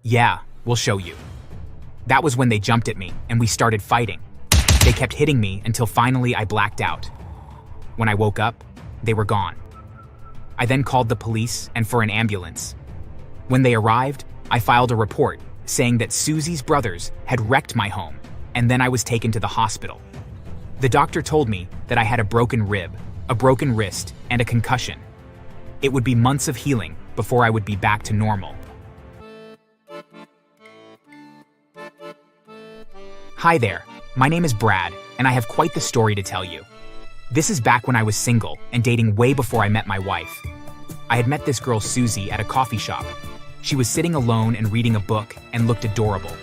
Yeah, we'll show you. That was when they jumped at me and we started fighting. They kept hitting me until finally I blacked out. When I woke up, they were gone. I then called the police and for an ambulance. When they arrived, I filed a report saying that Susie's brothers had wrecked my home, and then I was taken to the hospital. The doctor told me that I had a broken rib, a broken wrist, and a concussion. It would be months of healing before I would be back to normal. Hi there, my name is Brad, and I have quite the story to tell you. This is back when I was single and dating way before I met my wife. I had met this girl Susie at a coffee shop. She was sitting alone and reading a book and looked adorable.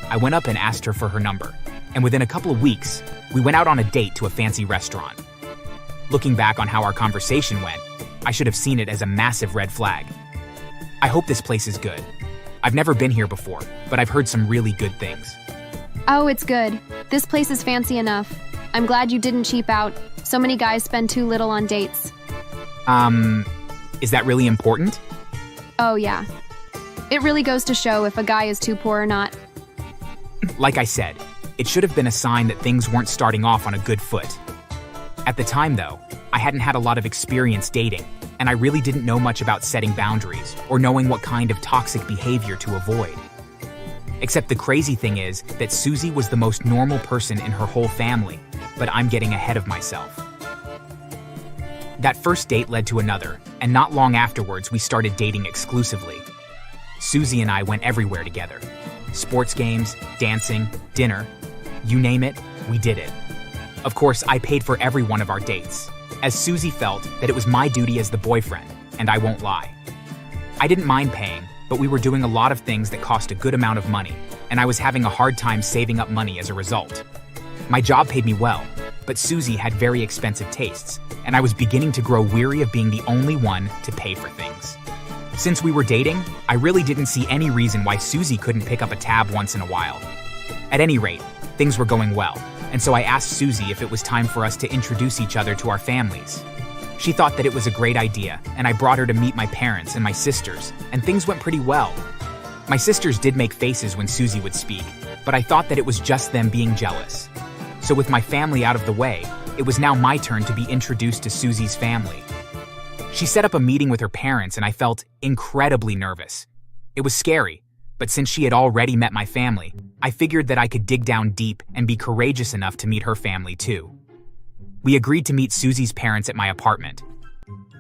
I went up and asked her for her number, and within a couple of weeks, we went out on a date to a fancy restaurant. Looking back on how our conversation went, I should have seen it as a massive red flag. I hope this place is good. I've never been here before, but I've heard some really good things. Oh, it's good. This place is fancy enough. I'm glad you didn't cheap out. So many guys spend too little on dates. Is that really important? Oh, yeah. It really goes to show if a guy is too poor or not. Like I said, it should have been a sign that things weren't starting off on a good foot. At the time, though, I hadn't had a lot of experience dating, and I really didn't know much about setting boundaries or knowing what kind of toxic behavior to avoid. Except the crazy thing is that Susie was the most normal person in her whole family, but I'm getting ahead of myself. That first date led to another, and not long afterwards we started dating exclusively. Susie and I went everywhere together. Sports games, dancing, dinner, you name it, we did it. Of course, I paid for every one of our dates, as Susie felt that it was my duty as the boyfriend, and I won't lie. I didn't mind paying, but we were doing a lot of things that cost a good amount of money, and I was having a hard time saving up money as a result. My job paid me well, but Susie had very expensive tastes, and I was beginning to grow weary of being the only one to pay for things. Since we were dating, I really didn't see any reason why Susie couldn't pick up a tab once in a while. At any rate, things were going well, and so I asked Susie if it was time for us to introduce each other to our families. She thought that it was a great idea, and I brought her to meet my parents and my sisters, and things went pretty well. My sisters did make faces when Susie would speak, but I thought that it was just them being jealous. So with my family out of the way, it was now my turn to be introduced to Susie's family. She set up a meeting with her parents, and I felt incredibly nervous. It was scary, but since she had already met my family, I figured that I could dig down deep and be courageous enough to meet her family too. We agreed to meet Susie's parents at my apartment.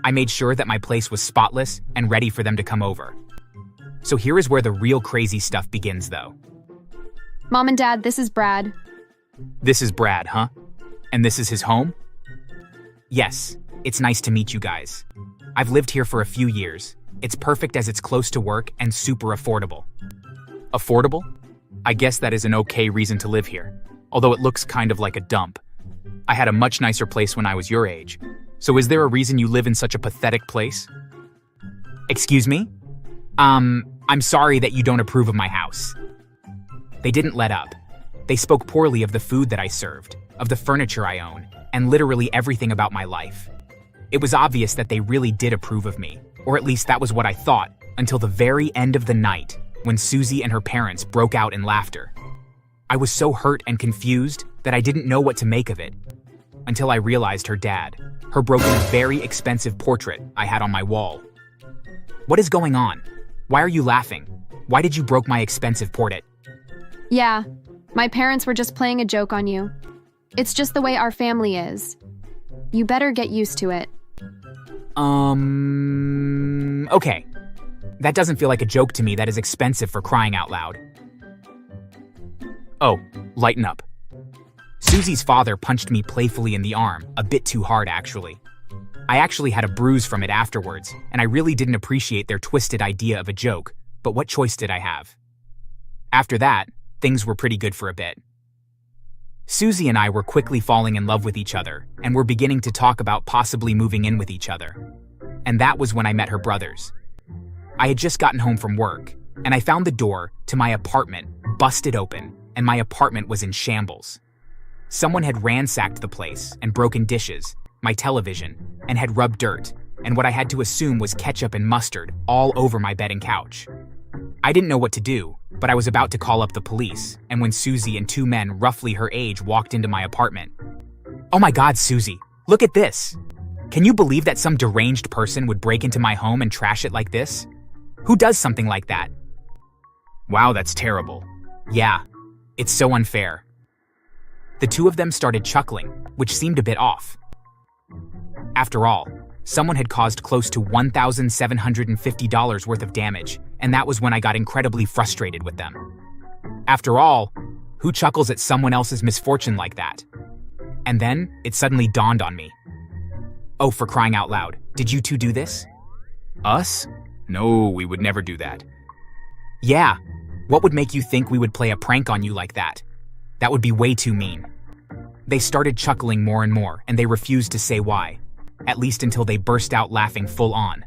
I made sure that my place was spotless and ready for them to come over. So here is where the real crazy stuff begins, though. Mom and Dad, this is Brad. This is Brad, huh? And this is his home? Yes, it's nice to meet you guys. I've lived here for a few years. It's perfect as it's close to work and super affordable. Affordable? I guess that is an okay reason to live here, although it looks kind of like a dump. I had a much nicer place when I was your age. So is there a reason you live in such a pathetic place? Excuse me? I'm sorry that you don't approve of my house. They didn't let up. They spoke poorly of the food that I served, of the furniture I own, and literally everything about my life. It was obvious that they really did approve of me, or at least that was what I thought, until the very end of the night, when Susie and her parents broke out in laughter. I was so hurt and confused that I didn't know what to make of it, until I realized her dad, her broken, very expensive portrait I had on my wall. What is going on? Why are you laughing? Why did you broke my expensive portrait? Yeah, my parents were just playing a joke on you. It's just the way our family is. You better get used to it. Okay. That doesn't feel like a joke to me. That is expensive, for crying out loud. Oh, lighten up. Susie's father punched me playfully in the arm, a bit too hard actually. I actually had a bruise from it afterwards, and I really didn't appreciate their twisted idea of a joke, but what choice did I have? After that, things were pretty good for a bit. Susie and I were quickly falling in love with each other, and were beginning to talk about possibly moving in with each other. And that was when I met her brothers. I had just gotten home from work, and I found the door to my apartment busted open, and my apartment was in shambles. Someone had ransacked the place and broken dishes, my television, and had rubbed dirt, and what I had to assume was ketchup and mustard all over my bed and couch. I didn't know what to do, but I was about to call up the police, and when Susie and two men roughly her age walked into my apartment. Oh my God, Susie, look at this! Can you believe that some deranged person would break into my home and trash it like this? Who does something like that? Wow, that's terrible. Yeah, it's so unfair. The two of them started chuckling, which seemed a bit off. After all, someone had caused close to $1,750 worth of damage, and that was when I got incredibly frustrated with them. After all, who chuckles at someone else's misfortune like that? And then, it suddenly dawned on me. Oh, for crying out loud, did you two do this? Us? No, we would never do that. Yeah, what would make you think we would play a prank on you like that? That would be way too mean. They started chuckling more and more, and they refused to say why. At least until they burst out laughing full on.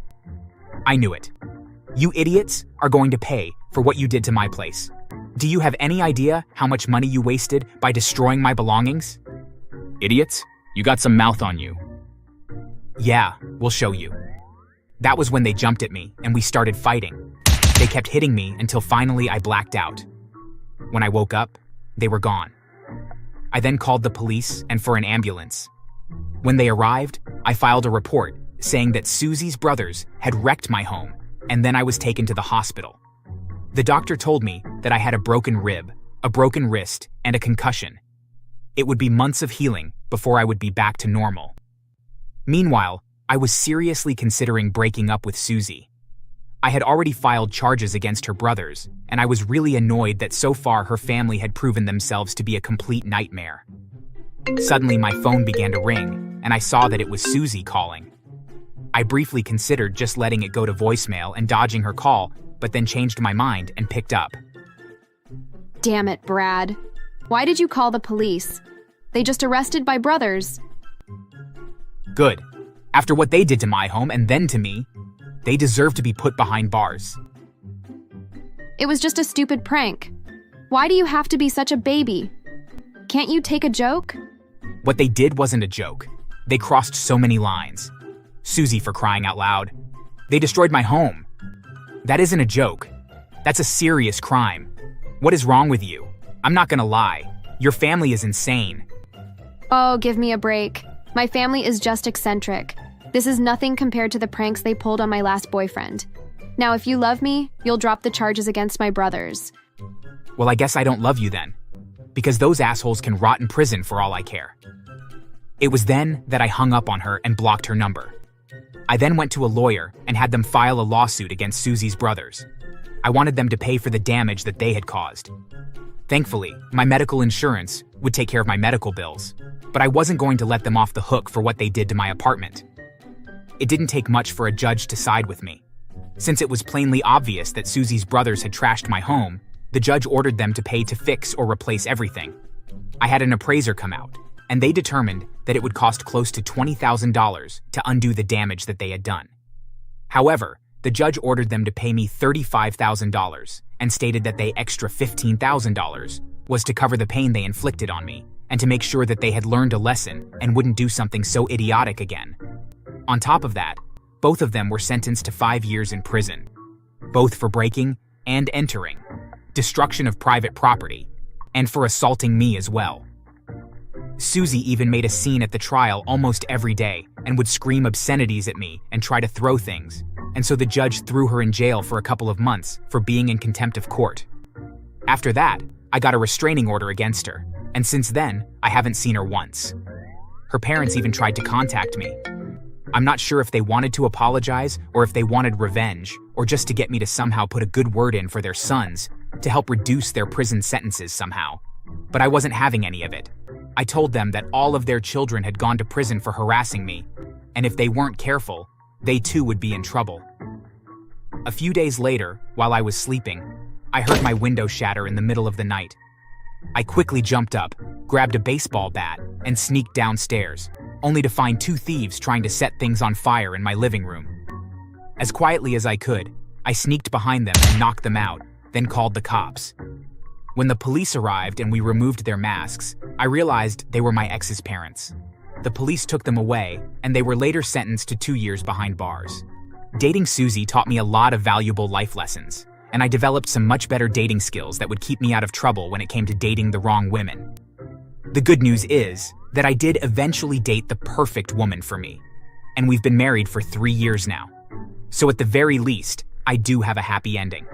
I knew it. You idiots are going to pay for what you did to my place. Do you have any idea how much money you wasted by destroying my belongings? Idiots, you got some mouth on you. Yeah, we'll show you. That was when they jumped at me and we started fighting. They kept hitting me until finally I blacked out. When I woke up, they were gone. I then called the police and for an ambulance. When they arrived, I filed a report saying that Susie's brothers had wrecked my home, and then I was taken to the hospital. The doctor told me that I had a broken rib, a broken wrist, and a concussion. It would be months of healing before I would be back to normal. Meanwhile, I was seriously considering breaking up with Susie. I had already filed charges against her brothers, and I was really annoyed that so far her family had proven themselves to be a complete nightmare. Suddenly my phone began to ring, and I saw that it was Susie calling. I briefly considered just letting it go to voicemail and dodging her call, but then changed my mind and picked up. Damn it, Brad. Why did you call the police? They just arrested my brothers. Good. After what they did to my home and then to me, they deserve to be put behind bars. It was just a stupid prank. Why do you have to be such a baby? Can't you take a joke? What they did wasn't a joke. They crossed so many lines. Susie, for crying out loud. They destroyed my home. That isn't a joke. That's a serious crime. What is wrong with you? I'm not gonna lie. Your family is insane. Oh, give me a break. My family is just eccentric. This is nothing compared to the pranks they pulled on my last boyfriend. Now, if you love me, you'll drop the charges against my brothers. Well, I guess I don't love you then. Because those assholes can rot in prison for all I care. It was then that I hung up on her and blocked her number. I then went to a lawyer and had them file a lawsuit against Susie's brothers. I wanted them to pay for the damage that they had caused. Thankfully, my medical insurance would take care of my medical bills, but I wasn't going to let them off the hook for what they did to my apartment. It didn't take much for a judge to side with me. Since it was plainly obvious that Susie's brothers had trashed my home, the judge ordered them to pay to fix or replace everything. I had an appraiser come out, and they determined that it would cost close to $20,000 to undo the damage that they had done. However, the judge ordered them to pay me $35,000 and stated that the extra $15,000 was to cover the pain they inflicted on me and to make sure that they had learned a lesson and wouldn't do something so idiotic again. On top of that, both of them were sentenced to 5 years in prison, both for breaking and entering, destruction of private property, and for assaulting me as well. Susie even made a scene at the trial almost every day and would scream obscenities at me and try to throw things, and so the judge threw her in jail for a couple of months for being in contempt of court. After that, I got a restraining order against her, and since then, I haven't seen her once. Her parents even tried to contact me. I'm not sure if they wanted to apologize or if they wanted revenge or just to get me to somehow put a good word in for their sons to help reduce their prison sentences somehow. But I wasn't having any of it. I told them that all of their children had gone to prison for harassing me, and if they weren't careful, they too would be in trouble. A few days later, while I was sleeping, I heard my window shatter in the middle of the night. I quickly jumped up, grabbed a baseball bat, and sneaked downstairs, only to find 2 thieves trying to set things on fire in my living room. As quietly as I could, I sneaked behind them and knocked them out, then called the cops. When the police arrived and we removed their masks, I realized they were my ex's parents. The police took them away, and they were later sentenced to 2 years behind bars. Dating Susie taught me a lot of valuable life lessons, and I developed some much better dating skills that would keep me out of trouble when it came to dating the wrong women. The good news is that I did eventually date the perfect woman for me, and we've been married for 3 years now. So at the very least, I do have a happy ending.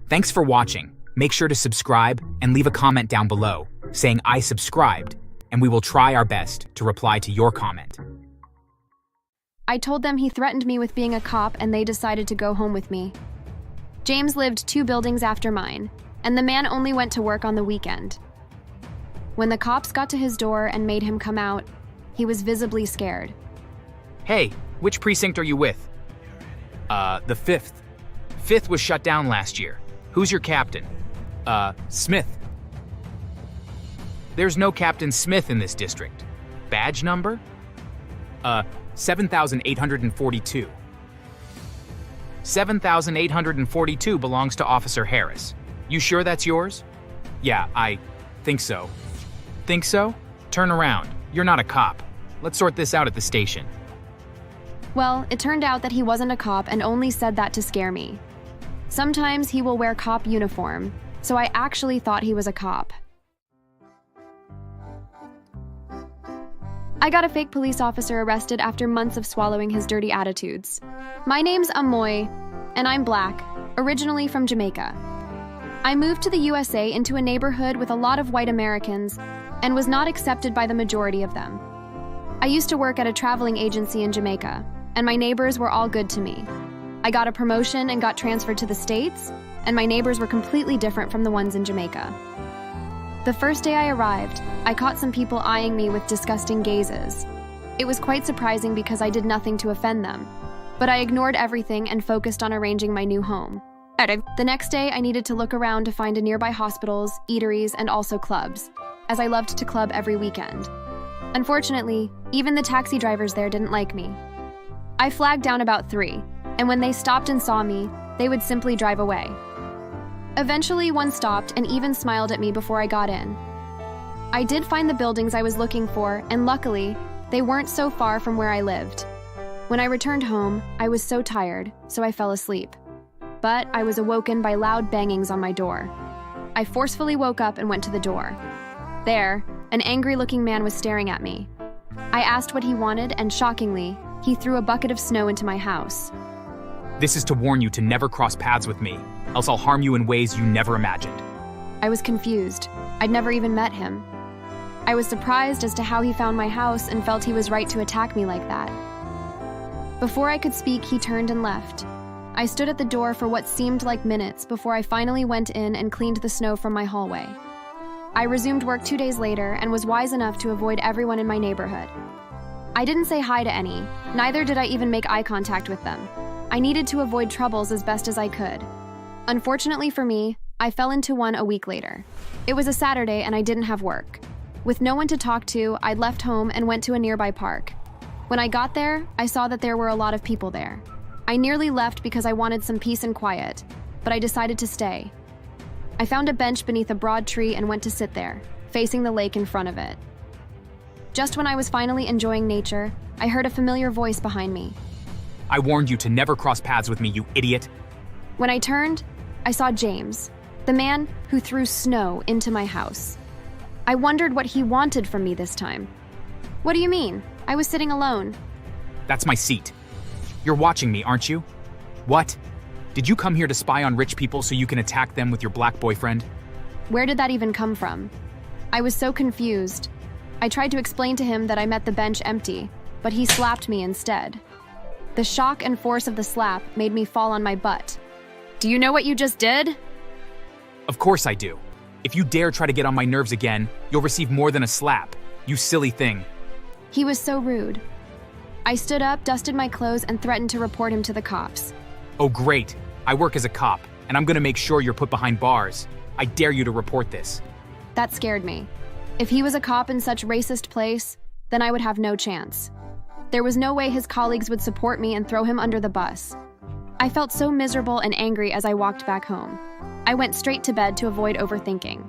Thanks for watching. Make sure to subscribe and leave a comment down below saying I subscribed, and we will try our best to reply to your comment. I told them he threatened me with being a cop and they decided to go home with me. James lived 2 buildings after mine, and the man only went to work on the weekend. When the cops got to his door and made him come out, he was visibly scared. Hey, which precinct are you with? The 5th. 5th was shut down last year. Who's your captain? Smith. There's no Captain Smith in this district. Badge number? 7,842. 7,842 belongs to Officer Harris. You sure that's yours? Yeah, I think so. Think so? Turn around. You're not a cop. Let's sort this out at the station. Well, it turned out that he wasn't a cop and only said that to scare me. Sometimes he will wear cop uniform, so I actually thought he was a cop. I got a fake police officer arrested after months of swallowing his dirty attitudes. My name's Amoy, and I'm black, originally from Jamaica. I moved to the USA into a neighborhood with a lot of white Americans and was not accepted by the majority of them. I used to work at a traveling agency in Jamaica, and my neighbors were all good to me. I got a promotion and got transferred to the States, and my neighbors were completely different from the ones in Jamaica. The first day I arrived, I caught some people eyeing me with disgusting gazes. It was quite surprising because I did nothing to offend them, but I ignored everything and focused on arranging my new home. The next day, I needed to look around to find nearby hospitals, eateries, and also clubs, as I loved to club every weekend. Unfortunately, even the taxi drivers there didn't like me. I flagged down about 3, and when they stopped and saw me, they would simply drive away. Eventually, one stopped and even smiled at me before I got in. I did find the buildings I was looking for, and luckily, they weren't so far from where I lived. When I returned home, I was so tired, so I fell asleep. But I was awoken by loud bangings on my door. I forcefully woke up and went to the door. There, an angry-looking man was staring at me. I asked what he wanted, and shockingly, he threw a bucket of snow into my house. This is to warn you to never cross paths with me, else I'll harm you in ways you never imagined. I was confused. I'd never even met him. I was surprised as to how he found my house and felt he was right to attack me like that. Before I could speak, he turned and left. I stood at the door for what seemed like minutes before I finally went in and cleaned the snow from my hallway. I resumed work 2 days later and was wise enough to avoid everyone in my neighborhood. I didn't say hi to any, neither did I even make eye contact with them. I needed to avoid troubles as best as I could. Unfortunately for me, I fell into one a week later. It was a Saturday and I didn't have work. With no one to talk to, I left home and went to a nearby park. When I got there, I saw that there were a lot of people there. I nearly left because I wanted some peace and quiet, but I decided to stay. I found a bench beneath a broad tree and went to sit there, facing the lake in front of it. Just when I was finally enjoying nature, I heard a familiar voice behind me. I warned you to never cross paths with me, you idiot. When I turned, I saw James, the man who threw snow into my house. I wondered what he wanted from me this time. What do you mean? I was sitting alone. That's my seat. You're watching me, aren't you? What? Did you come here to spy on rich people so you can attack them with your black boyfriend? Where did that even come from? I was so confused. I tried to explain to him that I met the bench empty, but he slapped me instead. The shock and force of the slap made me fall on my butt. Do you know what you just did? Of course I do. If you dare try to get on my nerves again, you'll receive more than a slap, you silly thing. He was so rude. I stood up, dusted my clothes, and threatened to report him to the cops. Oh great, I work as a cop, and I'm gonna make sure you're put behind bars. I dare you to report this. That scared me. If he was a cop in such racist place, then I would have no chance. There was no way his colleagues would support me and throw him under the bus. I felt so miserable and angry as I walked back home. I went straight to bed to avoid overthinking.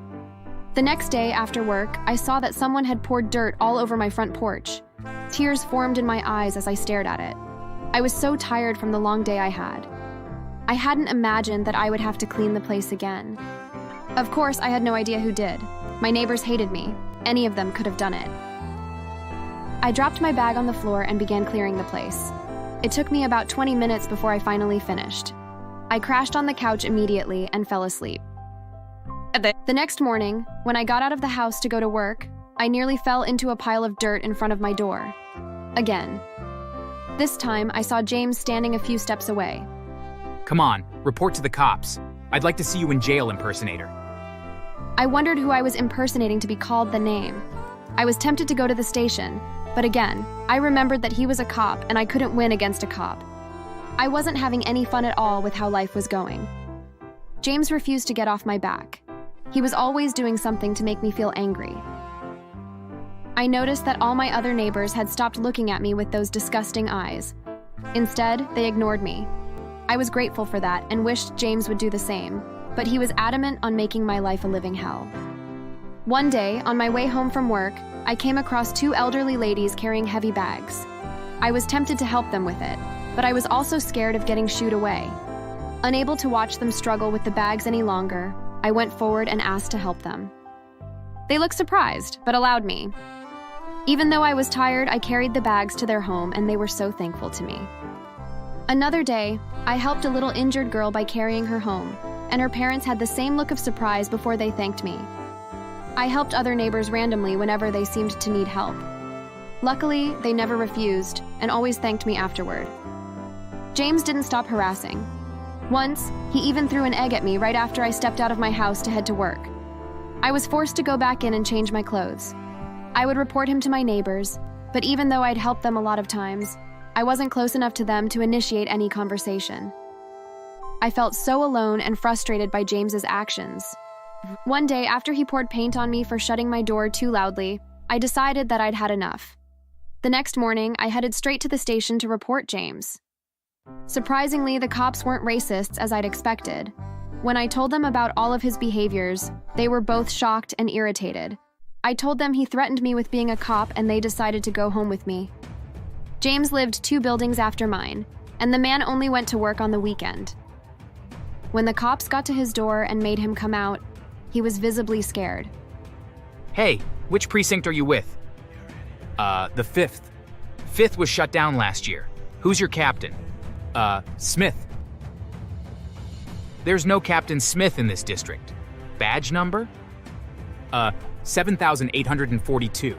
The next day after work, I saw that someone had poured dirt all over my front porch. Tears formed in my eyes as I stared at it. I was so tired from the long day I had. I hadn't imagined that I would have to clean the place again. Of course, I had no idea who did. My neighbors hated me. Any of them could have done it. I dropped my bag on the floor and began clearing the place. It took me about 20 minutes before I finally finished. I crashed on the couch immediately and fell asleep. The next morning, when I got out of the house to go to work, I nearly fell into a pile of dirt in front of my door. Again. This time, I saw James standing a few steps away. Come on, report to the cops. I'd like to see you in jail, impersonator. I wondered who I was impersonating to be called the name. I was tempted to go to the station, but again, I remembered that he was a cop and I couldn't win against a cop. I wasn't having any fun at all with how life was going. James refused to get off my back. He was always doing something to make me feel angry. I noticed that all my other neighbors had stopped looking at me with those disgusting eyes. Instead, they ignored me. I was grateful for that and wished James would do the same, but he was adamant on making my life a living hell. One day, on my way home from work, I came across two elderly ladies carrying heavy bags. I was tempted to help them with it, but I was also scared of getting shooed away. Unable to watch them struggle with the bags any longer, I went forward and asked to help them. They looked surprised, but allowed me. Even though I was tired, I carried the bags to their home, and they were so thankful to me. Another day, I helped a little injured girl by carrying her home, and her parents had the same look of surprise before they thanked me. I helped other neighbors randomly whenever they seemed to need help. Luckily, they never refused, and always thanked me afterward. James didn't stop harassing. Once, he even threw an egg at me right after I stepped out of my house to head to work. I was forced to go back in and change my clothes. I would report him to my neighbors, but even though I'd helped them a lot of times, I wasn't close enough to them to initiate any conversation. I felt so alone and frustrated by James's actions. One day, after he poured paint on me for shutting my door too loudly, I decided that I'd had enough. The next morning, I headed straight to the station to report James. Surprisingly, the cops weren't racists as I'd expected. When I told them about all of his behaviors, they were both shocked and irritated. I told them he threatened me with being a cop and they decided to go home with me. James lived 2 buildings after mine, and the man only went to work on the weekend. When the cops got to his door and made him come out, he was visibly scared. Hey, which precinct are you with? The 5th. 5th was shut down last year. Who's your captain? Smith. There's no Captain Smith in this district. Badge number? 7,842.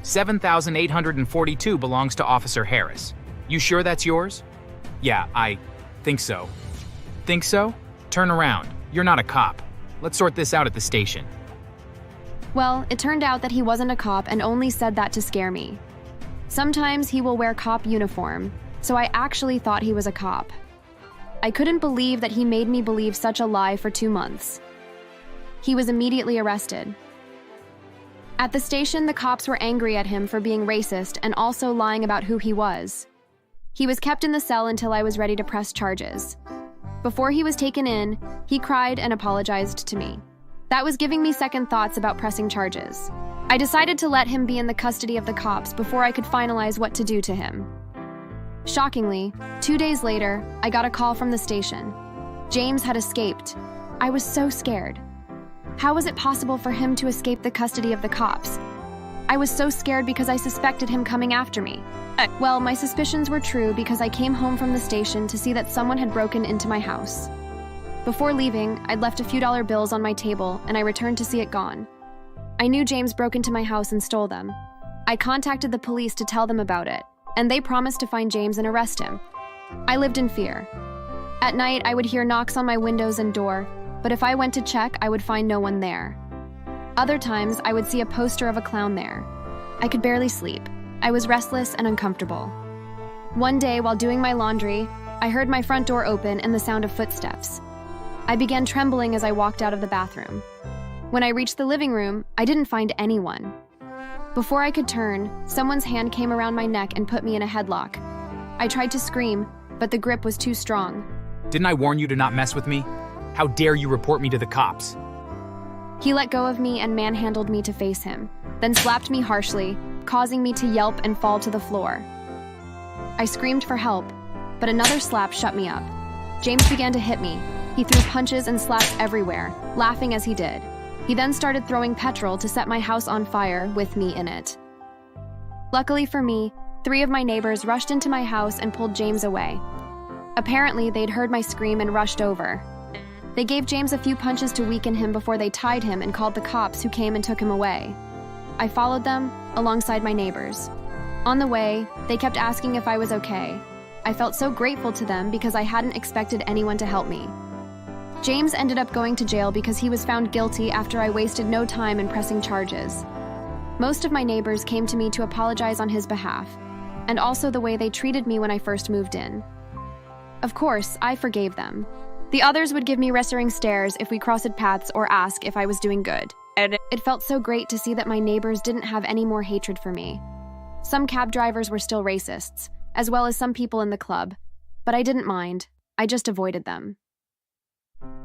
7,842 belongs to Officer Harris. You sure that's yours? Yeah, I think so. Think so? Turn around. You're not a cop. Let's sort this out at the station. Well, it turned out that he wasn't a cop and only said that to scare me. Sometimes he will wear cop uniform, so I actually thought he was a cop. I couldn't believe that he made me believe such a lie for 2 months. He was immediately arrested. At the station, the cops were angry at him for being racist and also lying about who he was. He was kept in the cell until I was ready to press charges. Before he was taken in, he cried and apologized to me. That was giving me second thoughts about pressing charges. I decided to let him be in the custody of the cops before I could finalize what to do to him. Shockingly, 2 days later, I got a call from the station. James had escaped. I was so scared. How was it possible for him to escape the custody of the cops? I was so scared because I suspected him coming after me. Well, my suspicions were true because I came home from the station to see that someone had broken into my house. Before leaving, I'd left a few dollar bills on my table and I returned to see it gone. I knew James broke into my house and stole them. I contacted the police to tell them about it, and they promised to find James and arrest him. I lived in fear. At night, I would hear knocks on my windows and door, but if I went to check, I would find no one there. Other times, I would see a poster of a clown there. I could barely sleep. I was restless and uncomfortable. One day, while doing my laundry, I heard my front door open and the sound of footsteps. I began trembling as I walked out of the bathroom. When I reached the living room, I didn't find anyone. Before I could turn, someone's hand came around my neck and put me in a headlock. I tried to scream, but the grip was too strong. Didn't I warn you to not mess with me? How dare you report me to the cops? He let go of me and manhandled me to face him, then slapped me harshly, causing me to yelp and fall to the floor. I screamed for help, but another slap shut me up. James began to hit me. He threw punches and slaps everywhere, laughing as he did. He then started throwing petrol to set my house on fire with me in it. Luckily for me, 3 of my neighbors rushed into my house and pulled James away. Apparently, they'd heard my scream and rushed over. They gave James a few punches to weaken him before they tied him and called the cops, who came and took him away. I followed them, alongside my neighbors. On the way, they kept asking if I was okay. I felt so grateful to them because I hadn't expected anyone to help me. James ended up going to jail because he was found guilty after I wasted no time in pressing charges. Most of my neighbors came to me to apologize on his behalf, and also the way they treated me when I first moved in. Of course, I forgave them. The others would give me reassuring stares if we crossed paths or ask if I was doing good. It felt so great to see that my neighbors didn't have any more hatred for me. Some cab drivers were still racists, as well as some people in the club, but I didn't mind. I just avoided them.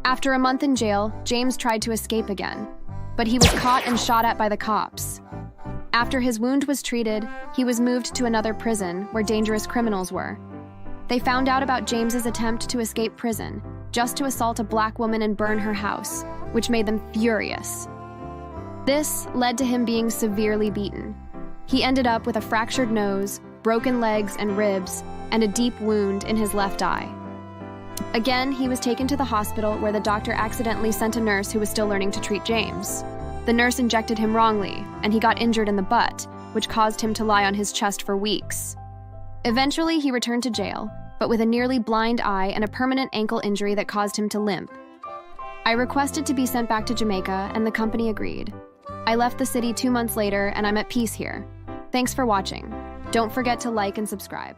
After a month in jail, James tried to escape again, but he was caught and shot at by the cops. After his wound was treated, he was moved to another prison where dangerous criminals were. They found out about James's attempt to escape prison, just to assault a black woman and burn her house, which made them furious. This led to him being severely beaten. He ended up with a fractured nose, broken legs and ribs, and a deep wound in his left eye. Again, he was taken to the hospital where the doctor accidentally sent a nurse who was still learning to treat James. The nurse injected him wrongly, and he got injured in the butt, which caused him to lie on his chest for weeks. Eventually, he returned to jail, but with a nearly blind eye and a permanent ankle injury that caused him to limp. I requested to be sent back to Jamaica, and the company agreed. I left the city 2 months later, and I'm at peace here. Thanks for watching. Don't forget to like and subscribe.